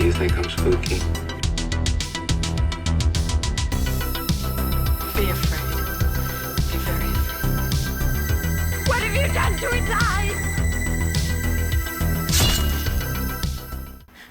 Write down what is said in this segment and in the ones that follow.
you think I'm spooky? Be afraid. Be very afraid. What have you done to his eyes?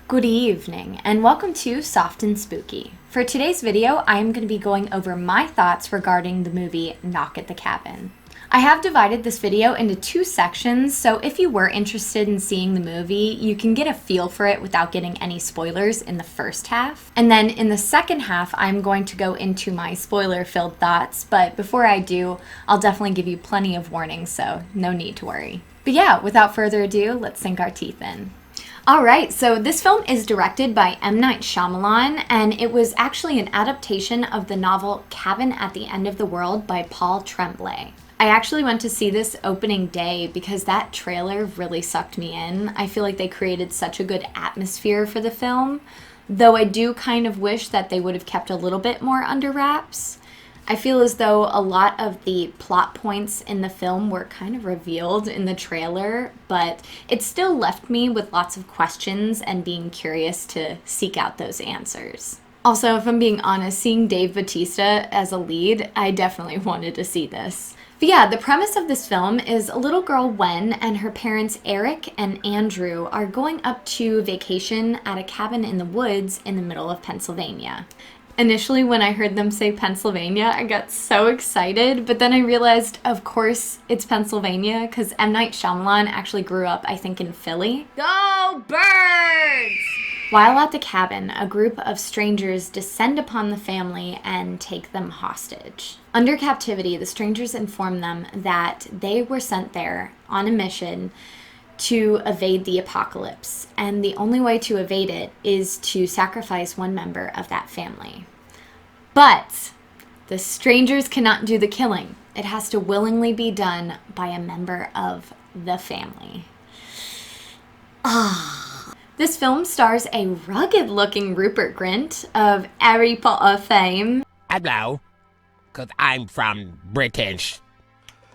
Good evening, and welcome to Soft and Spooky. For today's video, I am going to be going over my thoughts regarding the movie Knock at the Cabin. I have divided this video into two sections, so if you were interested in seeing the movie, you can get a feel for it without getting any spoilers in the first half. And then in the second half, I'm going to go into my spoiler-filled thoughts, but before I do, I'll definitely give you plenty of warnings, so no need to worry. But yeah, without further ado, let's sink our teeth in. Alright, so this film is directed by M. Night Shyamalan, and it was actually an adaptation of the novel Cabin at the End of the World by Paul Tremblay. I actually went to see this opening day because that trailer really sucked me in. I feel like they created such a good atmosphere for the film, though I do kind of wish that they would have kept a little bit more under wraps. I feel as though a lot of the plot points in the film were kind of revealed in the trailer, but it still left me with lots of questions and being curious to seek out those answers. Also, if I'm being honest, seeing Dave Bautista as a lead, I definitely wanted to see this. But yeah, the premise of this film is a little girl, Wen, and her parents, Eric and Andrew, are going up to vacation at a cabin in the woods in the middle of Pennsylvania. Initially, when I heard them say Pennsylvania, I got so excited, but then I realized, of course, it's Pennsylvania, because M. Night Shyamalan actually grew up, I think, in Philly. Go Birds! While at the cabin, a group of strangers descend upon the family and take them hostage. Under captivity, the strangers inform them that they were sent there on a mission to evade the apocalypse, and the only way to evade it is to sacrifice one member of that family. But the strangers cannot do the killing. It has to willingly be done by a member of the family. This film stars a rugged-looking Rupert Grint of Harry Potter fame. Hello, because I'm from British.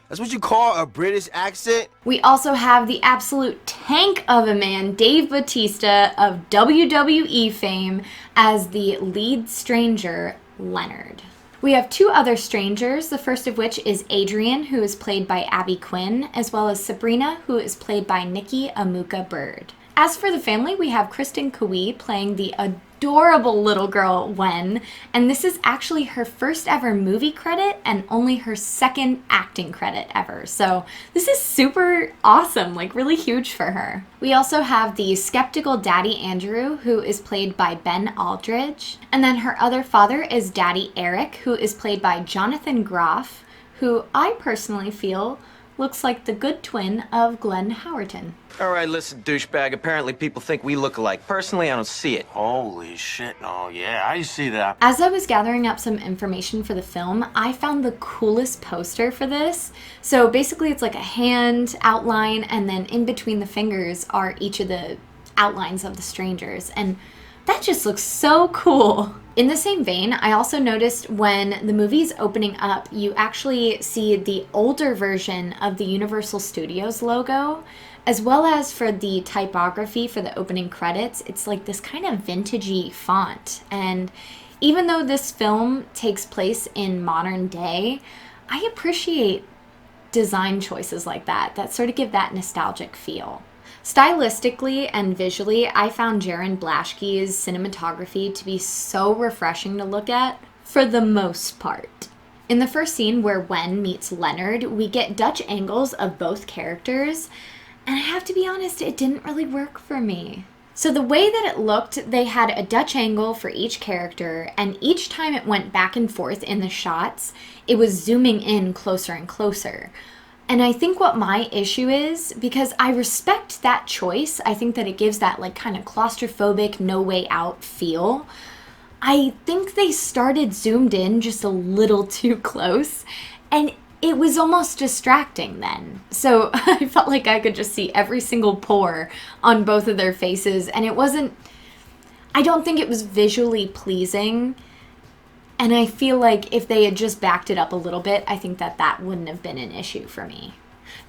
That's what you call a British accent? We also have the absolute tank of a man, Dave Bautista of WWE fame, as the lead stranger, Leonard. We have two other strangers, the first of which is Adrian, who is played by Abby Quinn, as well as Sabrina, who is played by Nikki Amuka-Bird. As for the family, we have Kristen Cui playing the adorable little girl, Wen, and this is actually her first ever movie credit and only her second acting credit ever. So this is super awesome, like really huge for her. We also have the skeptical daddy Andrew, who is played by Ben Aldridge, and then her other father is Daddy Eric, who is played by Jonathan Groff, who I personally feel looks like the good twin of Glenn Howerton. All right, listen, douchebag. Apparently people think we look alike. Personally, I don't see it. Holy shit, no, yeah, I see that. As I was gathering up some information for the film, I found the coolest poster for this. So basically it's like a hand outline, and then in between the fingers are each of the outlines of the strangers. And that just looks so cool. In the same vein, I also noticed when the movie's opening up, you actually see the older version of the Universal Studios logo, as well as for the typography for the opening credits. It's like this kind of vintagey font. And even though this film takes place in modern day, I appreciate design choices like that sort of give that nostalgic feel. Stylistically and visually, I found Jaron Blaschke's cinematography to be so refreshing to look at, for the most part. In the first scene where Wen meets Leonard, we get Dutch angles of both characters, and I have to be honest, it didn't really work for me. So the way that it looked, they had a Dutch angle for each character, and each time it went back and forth in the shots, it was zooming in closer and closer. And I think what my issue is, because I respect that choice, I think that it gives that like kind of claustrophobic, no way out feel. I think they started zoomed in just a little too close, and it was almost distracting then. So I felt like I could just see every single pore on both of their faces, and I don't think it was visually pleasing. And I feel like if they had just backed it up a little bit, I think that wouldn't have been an issue for me.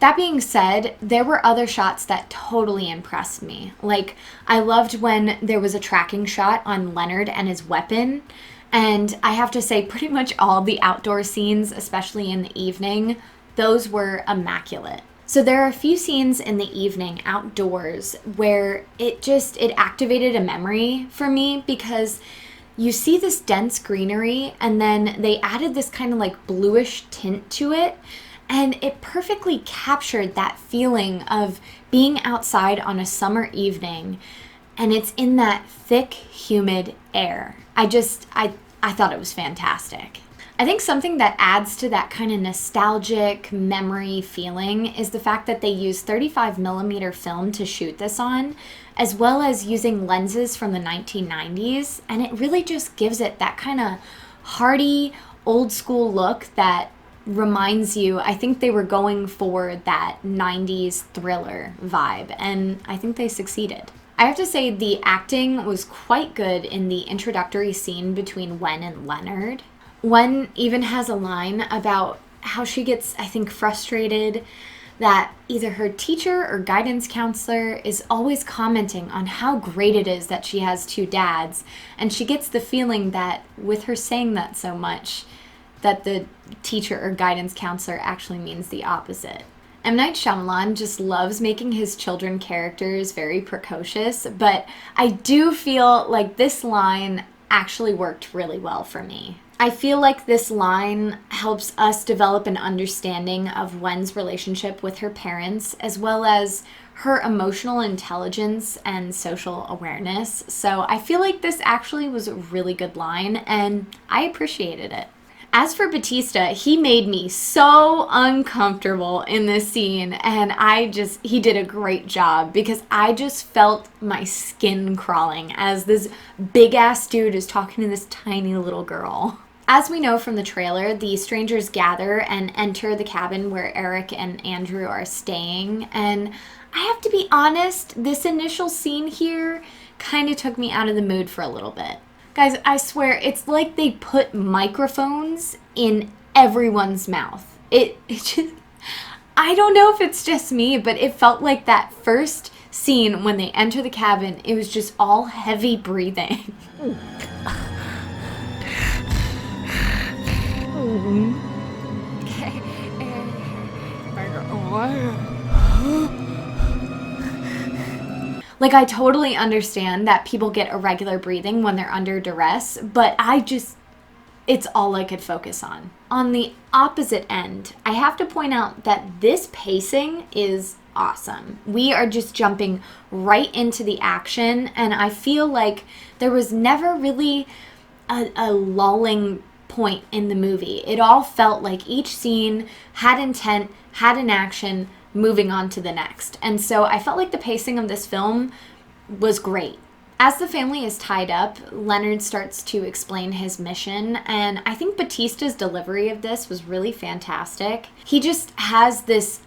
That being said, there were other shots that totally impressed me. Like, I loved when there was a tracking shot on Leonard and his weapon. And I have to say, pretty much all the outdoor scenes, especially in the evening, those were immaculate. So there are a few scenes in the evening outdoors where it activated a memory for me, because you see this dense greenery and then they added this kind of like bluish tint to it. And it perfectly captured that feeling of being outside on a summer evening, and it's in that thick, humid air. I thought it was fantastic. I think something that adds to that kind of nostalgic memory feeling is the fact that they used 35mm film to shoot this on, as well as using lenses from the 1990s, and it really just gives it that kind of hearty, old school look that reminds you, I think they were going for that 90s thriller vibe, and I think they succeeded. I have to say the acting was quite good in the introductory scene between Wen and Leonard. Wen even has a line about how she gets, I think, frustrated that either her teacher or guidance counselor is always commenting on how great it is that she has two dads, and she gets the feeling that with her saying that so much, that the teacher or guidance counselor actually means the opposite. M. Night Shyamalan just loves making his children characters very precocious, but I do feel like this line actually worked really well for me. I feel like this line helps us develop an understanding of Wen's relationship with her parents, as well as her emotional intelligence and social awareness. So I feel like this actually was a really good line, and I appreciated it. As for Bautista, he made me so uncomfortable in this scene, and he did a great job, because I just felt my skin crawling as this big-ass dude is talking to this tiny little girl. As we know from the trailer, the strangers gather and enter the cabin where Eric and Andrew are staying, and I have to be honest, this initial scene here kind of took me out of the mood for a little bit. Guys, I swear, it's like they put microphones in everyone's mouth. It just, I don't know if it's just me, but it felt like that first scene when they enter the cabin, it was just all heavy breathing. Like, I totally understand that people get irregular breathing when they're under duress, but it's all I could focus on. On the opposite end, I have to point out that this pacing is awesome. We are just jumping right into the action, and I feel like there was never really a lulling point in the movie. It all felt like each scene had intent, had an action, moving on to the next. And so I felt like the pacing of this film was great. As the family is tied up, Leonard starts to explain his mission, and I think Bautista's delivery of this was really fantastic. He just has this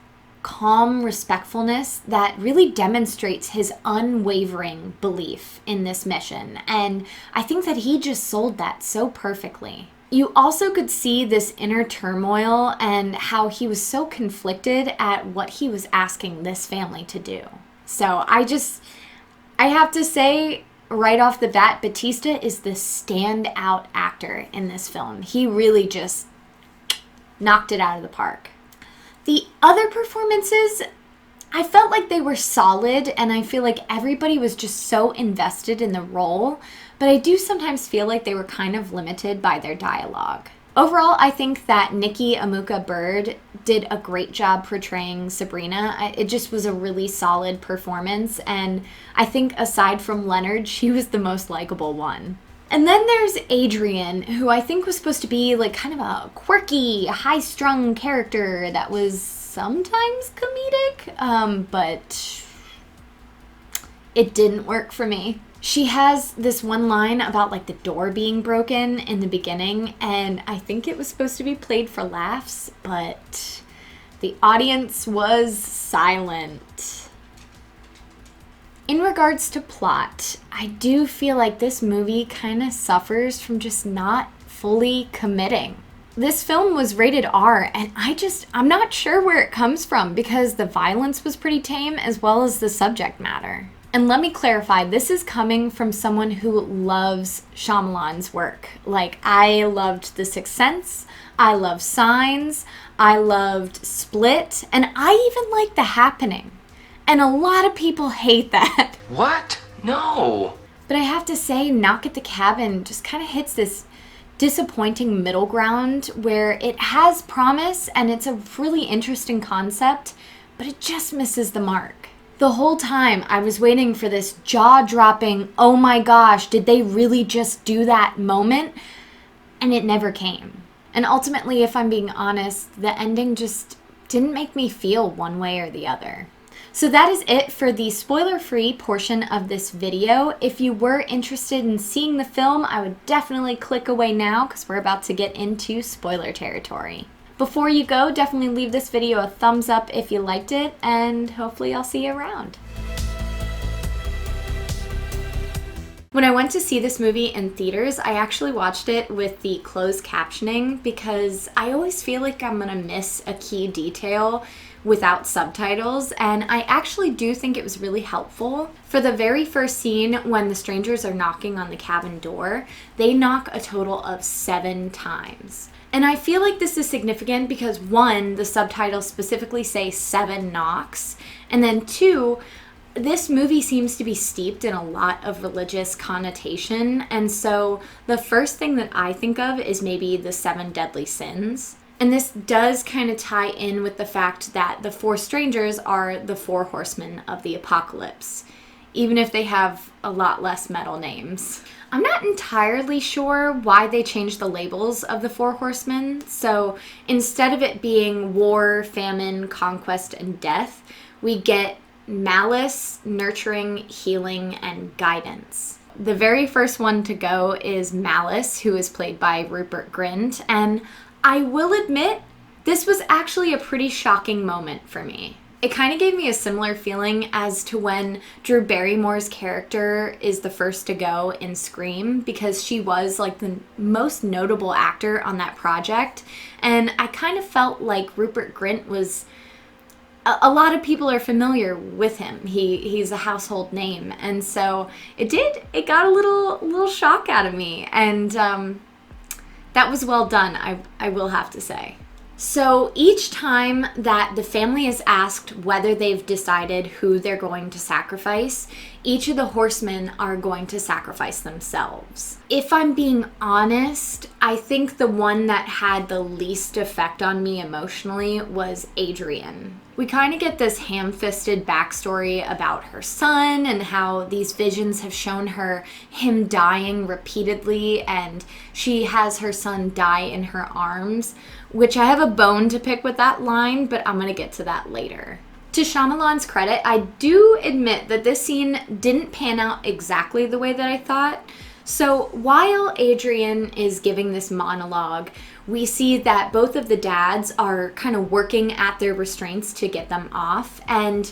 calm respectfulness that really demonstrates his unwavering belief in this mission, and I think that he just sold that so perfectly. You also could see this inner turmoil and how he was so conflicted at what he was asking this family to do. So I have to say, right off the bat, Bautista is the standout actor in this film. He really just knocked it out of the park. The other performances, I felt like they were solid, and I feel like everybody was just so invested in the role, but I do sometimes feel like they were kind of limited by their dialogue. Overall, I think that Nikki Amuka-Bird did a great job portraying Sabrina. It just was a really solid performance, and I think aside from Leonard, she was the most likable one. And then there's Adrian, who I think was supposed to be like kind of a quirky, high-strung character that was sometimes comedic, but it didn't work for me. She has this one line about like the door being broken in the beginning, and I think it was supposed to be played for laughs, but the audience was silent. In regards to plot, I do feel like this movie kind of suffers from just not fully committing. This film was rated R, and I'm not sure where it comes from because the violence was pretty tame as well as the subject matter. And let me clarify, this is coming from someone who loves Shyamalan's work. Like, I loved The Sixth Sense, I loved Signs, I loved Split, and I even liked The Happening. And a lot of people hate that. What? No. But I have to say, Knock at the Cabin just kind of hits this disappointing middle ground where it has promise and it's a really interesting concept, but it just misses the mark. The whole time I was waiting for this jaw-dropping, oh my gosh, did they really just do that moment? And it never came. And ultimately, if I'm being honest, the ending just didn't make me feel one way or the other. So that is it for the spoiler-free portion of this video. If you were interested in seeing the film, I would definitely click away now because we're about to get into spoiler territory. Before you go, definitely leave this video a thumbs up if you liked it, and hopefully I'll see you around. When I went to see this movie in theaters, I actually watched it with the closed captioning because I always feel like I'm gonna miss a key detail without subtitles, and I actually do think it was really helpful. For the very first scene, when the strangers are knocking on the cabin door, they knock a total of 7 times. And I feel like this is significant because 1, the subtitles specifically say 7 knocks, and then 2, this movie seems to be steeped in a lot of religious connotation, and so the first thing that I think of is maybe the 7 deadly sins. And this does kind of tie in with the fact that the 4 strangers are the 4 horsemen of the apocalypse, even if they have a lot less metal names. I'm not entirely sure why they changed the labels of the 4 horsemen, so instead of it being war, famine, conquest, and death, we get malice, nurturing, healing, and guidance. The very first one to go is Malice, who is played by Rupert Grint, and I will admit, this was actually a pretty shocking moment for me. It kind of gave me a similar feeling as to when Drew Barrymore's character is the first to go in Scream, because she was like the most notable actor on that project, and I kind of felt like Rupert Grint was... A lot of people are familiar with him. He's a household name, and so it got a little shock out of me, and that was well done, I will have to say. So each time that the family is asked whether they've decided who they're going to sacrifice, each of the horsemen are going to sacrifice themselves. If I'm being honest, I think the one that had the least effect on me emotionally was Adrienne. We kind of get this ham-fisted backstory about her son and how these visions have shown her him dying repeatedly, and she has her son die in her arms, which I have a bone to pick with that line, but I'm going to get to that later. To Shyamalan's credit, I do admit that this scene didn't pan out exactly the way that I thought. So while Adrienne is giving this monologue, we see that both of the dads are kind of working at their restraints to get them off. And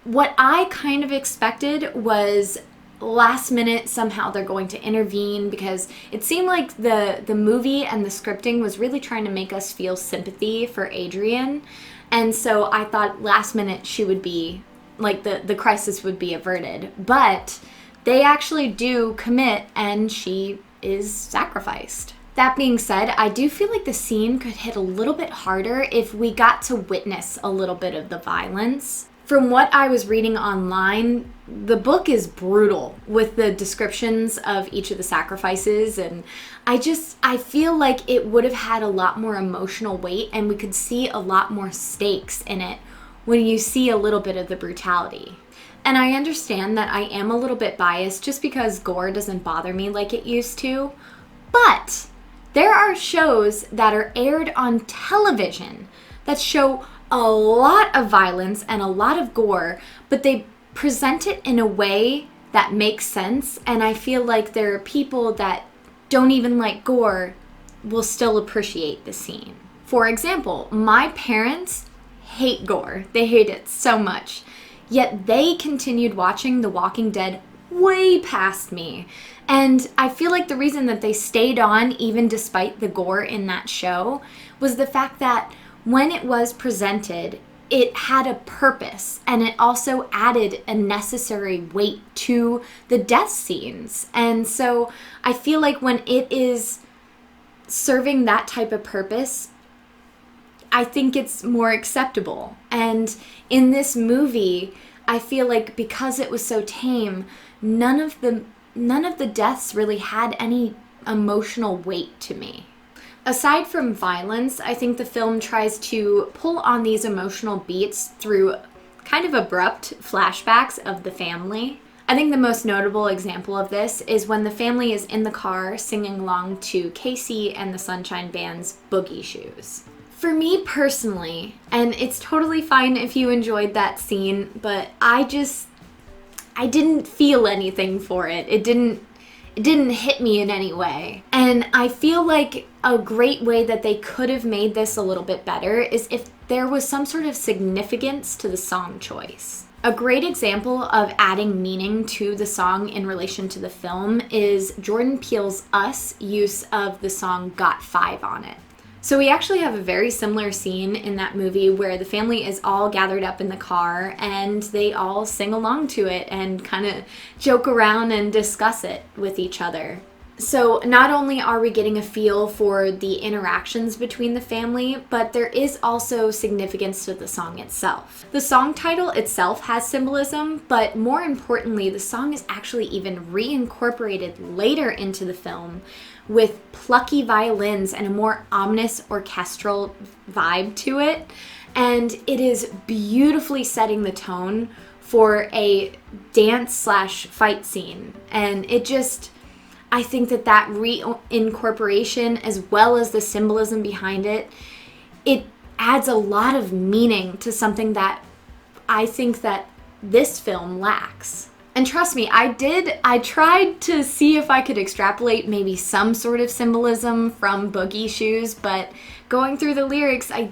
what I kind of expected was last minute somehow they're going to intervene, because it seemed like the movie and the scripting was really trying to make us feel sympathy for Adrienne. And so I thought last minute she would be, like, the crisis would be averted. But they actually do commit and she is sacrificed. That being said, I do feel like the scene could hit a little bit harder if we got to witness a little bit of the violence. From what I was reading online, the book is brutal with the descriptions of each of the sacrifices, and I feel like it would have had a lot more emotional weight and we could see a lot more stakes in it when you see a little bit of the brutality. And I understand that I am a little bit biased just because gore doesn't bother me like it used to, but there are shows that are aired on television that show a lot of violence and a lot of gore, but they present it in a way that makes sense, and I feel like there are people that don't even like gore will still appreciate the scene. For example, my parents hate gore. They hate it so much. Yet they continued watching The Walking Dead way past me. And I feel like the reason that they stayed on, even despite the gore in that show, was the fact that when it was presented, it had a purpose, and it also added a necessary weight to the death scenes. And so I feel like when it is serving that type of purpose, I think it's more acceptable. And in this movie, I feel like because it was so tame, none of the deaths really had any emotional weight to me. Aside from violence, I think the film tries to pull on these emotional beats through kind of abrupt flashbacks of the family. I think the most notable example of this is when the family is in the car singing along to Casey and the Sunshine Band's Boogie Shoes. For me personally, and it's totally fine if you enjoyed that scene, but I didn't feel anything for it. It didn't hit me in any way. And I feel like a great way that they could have made this a little bit better is if there was some sort of significance to the song choice. A great example of adding meaning to the song in relation to the film is Jordan Peele's Us use of the song Got 5 on It. So we actually have a very similar scene in that movie where the family is all gathered up in the car and they all sing along to it and kind of joke around and discuss it with each other. So not only are we getting a feel for the interactions between the family, but there is also significance to the song itself. The song title itself has symbolism, but more importantly, the song is actually even reincorporated later into the film with plucky violins and a more ominous orchestral vibe to it. And it is beautifully setting the tone for a dance/fight scene. And it just, I think that reincorporation, as well as the symbolism behind it, it adds a lot of meaning to something that I think that this film lacks. And trust me, I tried to see if I could extrapolate maybe some sort of symbolism from Boogie Shoes, but going through the lyrics, I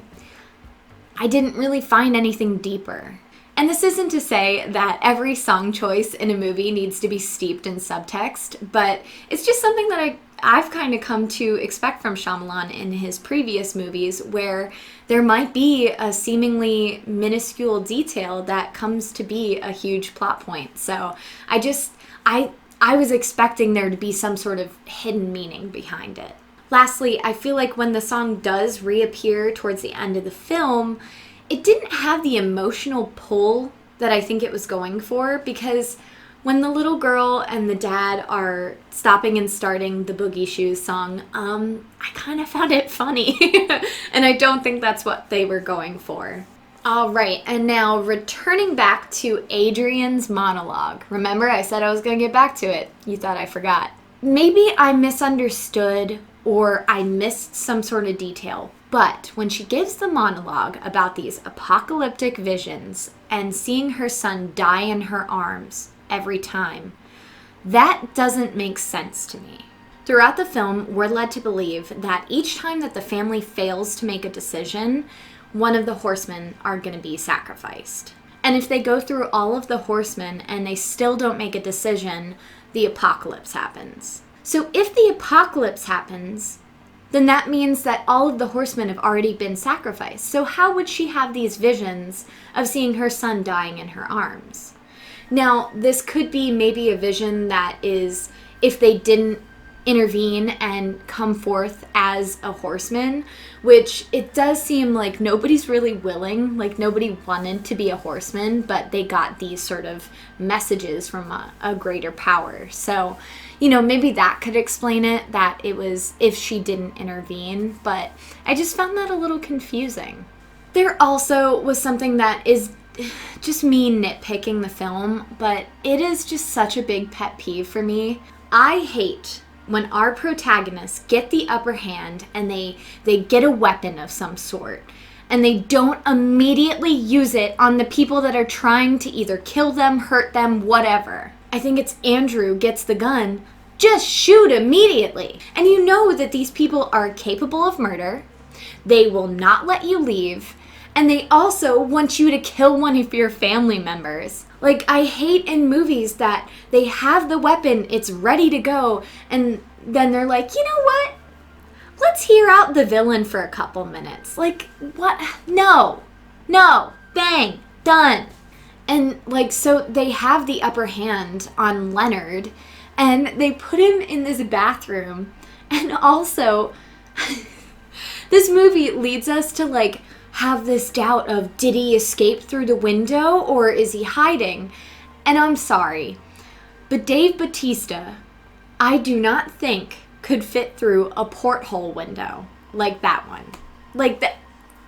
didn't really find anything deeper. And this isn't to say that every song choice in a movie needs to be steeped in subtext, but it's just something that I've kind of come to expect from Shyamalan in his previous movies, where there might be a seemingly minuscule detail that comes to be a huge plot point. So I was expecting there to be some sort of hidden meaning behind it. Lastly, I feel like when the song does reappear towards the end of the film, it didn't have the emotional pull that I think it was going for, because when the little girl and the dad are stopping and starting the Boogie Shoes song, I kind of found it funny. And I don't think that's what they were going for. All right, and now returning back to Adrian's monologue. Remember, I said I was going to get back to it. You thought I forgot. Maybe I misunderstood or I missed some sort of detail, but when she gives the monologue about these apocalyptic visions and seeing her son die in her arms every time, that doesn't make sense to me. Throughout the film, we're led to believe that each time that the family fails to make a decision, one of the horsemen are going to be sacrificed. And if they go through all of the horsemen and they still don't make a decision, the apocalypse happens. So if the apocalypse happens, then that means that all of the horsemen have already been sacrificed. So how would she have these visions of seeing her son dying in her arms? Now, this could be maybe a vision that is, if they didn't intervene and come forth as a horseman, which it does seem like nobody's really willing, like nobody wanted to be a horseman, but they got these sort of messages from a greater power. So, you know, maybe that could explain it, that it was if she didn't intervene, but I just found that a little confusing. There also was something that is just me nitpicking the film, but it is just such a big pet peeve for me. I hate when our protagonists get the upper hand and they get a weapon of some sort and they don't immediately use it on the people that are trying to either kill them, hurt them, whatever. I think it's Andrew gets the gun, just shoot immediately. And you know that these people are capable of murder, they will not let you leave, and they also want you to kill one of your family members. Like, I hate in movies that they have the weapon, it's ready to go, and then they're like, you know what? Let's hear out the villain for a couple minutes. Like, what? No, bang, done. And like, so they have the upper hand on Leonard, and they put him in this bathroom. And also, this movie leads us to like have this doubt of, did he escape through the window or is he hiding? And I'm sorry, but Dave Bautista, I do not think could fit through a porthole window like that one. Like that,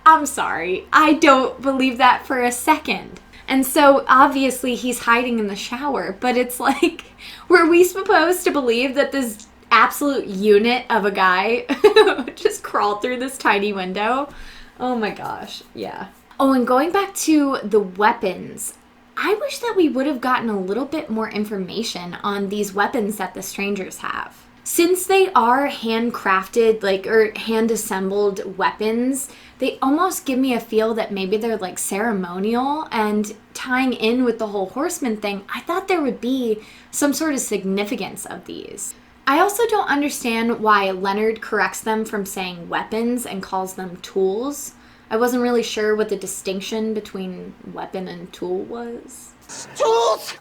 I'm sorry, I don't believe that for a second. And so obviously he's hiding in the shower, but it's like, were we supposed to believe that this absolute unit of a guy just crawled through this tiny window? Oh my gosh, yeah. Oh, and going back to the weapons, I wish that we would have gotten a little bit more information on these weapons that the strangers have. Since they are handcrafted, like, or hand-assembled weapons, they almost give me a feel that maybe they're like ceremonial, and tying in with the whole horseman thing, I thought there would be some sort of significance of these. I also don't understand why Leonard corrects them from saying weapons and calls them tools. I wasn't really sure what the distinction between weapon and tool was. Tools!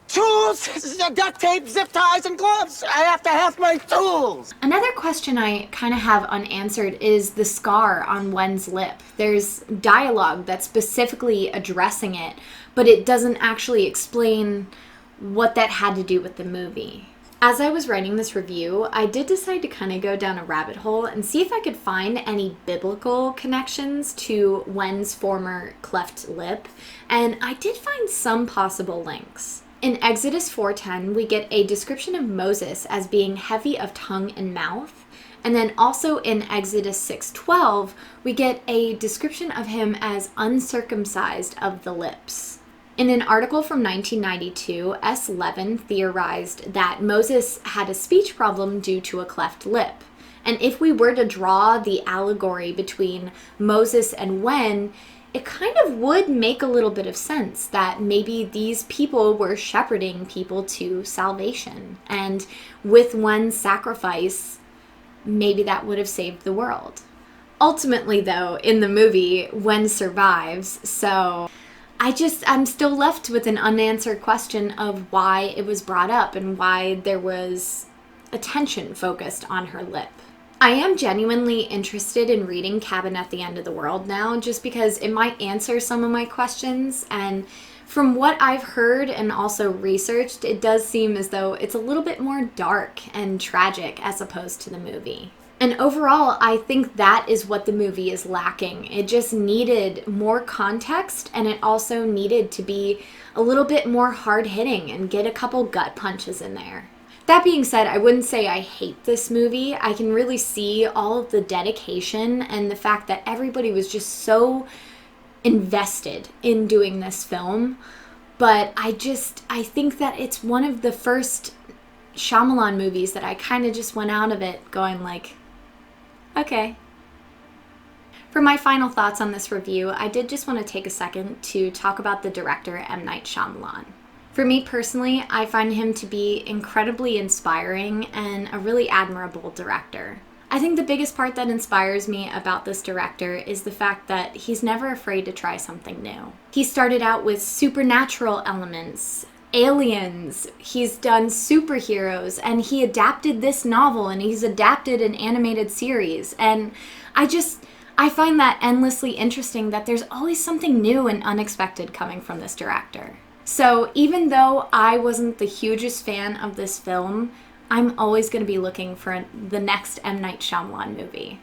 Tools! Duct tape, zip ties, and gloves! I have to have my tools! Another question I kind of have unanswered is the scar on Wen's lip. There's dialogue that's specifically addressing it, but it doesn't actually explain what that had to do with the movie. As I was writing this review, I did decide to kind of go down a rabbit hole and see if I could find any biblical connections to Wen's former cleft lip, and I did find some possible links. In Exodus 4:10, we get a description of Moses as being heavy of tongue and mouth, and then also in Exodus 6:12, we get a description of him as uncircumcised of the lips. In an article from 1992, S. Levin theorized that Moses had a speech problem due to a cleft lip. And if we were to draw the allegory between Moses and Wen, it kind of would make a little bit of sense that maybe these people were shepherding people to salvation. And with Wen's sacrifice, maybe that would have saved the world. Ultimately, though, in the movie, Wen survives, so I'm still left with an unanswered question of why it was brought up and why there was attention focused on her lip. I am genuinely interested in reading Cabin at the End of the World now, just because it might answer some of my questions, and from what I've heard and also researched, it does seem as though it's a little bit more dark and tragic as opposed to the movie. And overall, I think that is what the movie is lacking. It just needed more context, and it also needed to be a little bit more hard-hitting and get a couple gut punches in there. That being said, I wouldn't say I hate this movie. I can really see all of the dedication and the fact that everybody was just so invested in doing this film. But I think that it's one of the first Shyamalan movies that I kind of just went out of it going like, okay. For my final thoughts on this review, I did just want to take a second to talk about the director, M. Night Shyamalan. For me personally, I find him to be incredibly inspiring and a really admirable director. I think the biggest part that inspires me about this director is the fact that he's never afraid to try something new. He started out with supernatural elements, aliens, he's done superheroes, and he adapted this novel, and he's adapted an animated series, and I find that endlessly interesting that there's always something new and unexpected coming from this director. So even though I wasn't the hugest fan of this film, I'm always going to be looking for the next M. Night Shyamalan movie.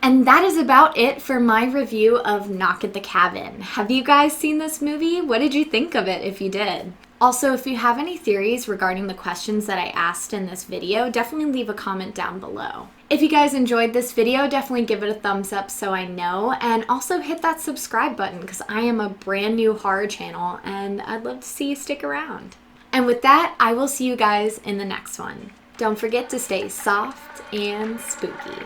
And that is about it for my review of Knock at the Cabin. Have you guys seen this movie? What did you think of it if you did? Also, if you have any theories regarding the questions that I asked in this video, definitely leave a comment down below. If you guys enjoyed this video, definitely give it a thumbs up so I know, and also hit that subscribe button because I am a brand new horror channel and I'd love to see you stick around. And with that, I will see you guys in the next one. Don't forget to stay soft and spooky.